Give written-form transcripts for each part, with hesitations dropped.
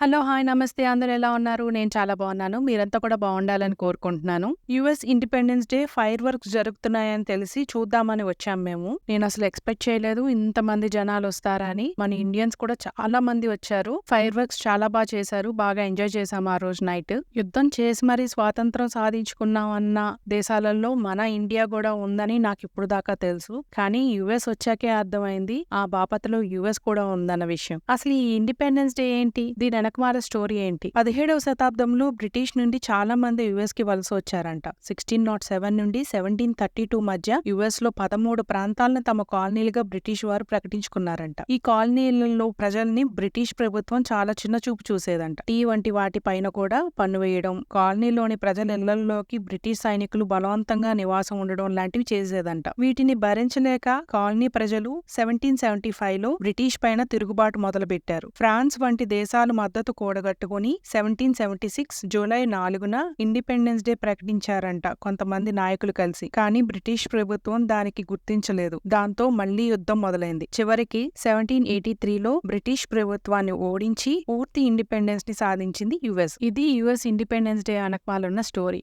Hello! Hi! నమస్తే. అందరూ ఎలా ఉన్నారు? నేను చాలా బాగున్నాను. మీరంతా కూడా బాగుండాలని కోరుకుంటున్నాను. US independence day fire works జరుగుతున్నాయని తెలిసి చూద్దామని వచ్చాం మేము. నేనసలు ఎక్స్‌పెక్ట్ చేయలేదు ఇంతమంది జనాలొస్తారని. మన ఇండియన్స్ కూడా చాలా మంది వచ్చారు. ఫైర్ వర్క్స్ చాలా చేశారు. బాగా ఎంజాయ్ చేశాం ఆ రోజు నైట్. యుద్ధం చేసి మరీ స్వాతంత్రం సాధించుకున్నాం అన్న దేశాలలో మన ఇండియా కూడా ఉందని నాకిప్పుడు దాకా తెలుసు. కానీ యూఎస్ వచ్చాకే అర్థమైంది ఆ బాపతలో యూఎస్ కూడా ఉందన్న విషయం. అసలు ఈ ఇండిపెండెన్స్ డే ఏంటి? దీని వెనకమాల స్టోరీ ఏంటి? 17వ శతాబ్దంలో బ్రిటిష్ నుండి చాలా మంది యుఎస్ కి వలస వచ్చారంట. 1607 నుండి 1732 మధ్య యుఎస్ లో 13 ప్రాంతాలను తమ కాలనీలుగా బ్రిటిష్ వారు ప్రకటించుకున్నారంట. ఈ కాలనీలలో ప్రజల్ని బ్రిటిష్ ప్రభుత్వం చాలా చిన్న చూపు చూసేదంట. టీ వంటి వాటి పైన కూడా పన్ను వేయడం, కాలనీలోని ప్రజల ఇళ్లలోకి బ్రిటిష్ సైనికులు బలవంతంగా నివాసం ఉండడం లాంటివి చేసేదంట. వీటిని భరించలేక కాలనీ ప్రజలు 1775లో బ్రిటిష్ పైన తిరుగుబాటు మొదలుపెట్టారు. ఫ్రాన్స్ వంటి దేశాలు మద్దతు కూడగట్టుకుని 1776 జూలై 4న ఇండిపెండెన్స్ డే ప్రకటించారంట కొంతమంది నాయకులు కలిసి. కానీ బ్రిటిష్ ప్రభుత్వం దానికి గుర్తించలేదు. దాంతో మళ్లీ యుద్ధం మొదలైంది. చివరికి 1783లో బ్రిటిష్ ప్రభుత్వాన్ని ఓడించి పూర్తి ఇండిపెండెన్స్ ని సాధించింది యుఎస్. ఇది యుఎస్ ఇండిపెండెన్స్ డే వెనకమాలున్న స్టోరీ.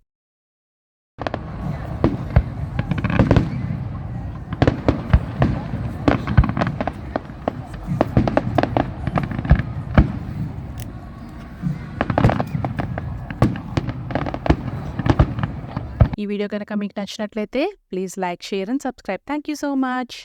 ఈ వీడియో కనుక మీకు నచ్చినట్లయితే please like, share and subscribe. Thank you so much.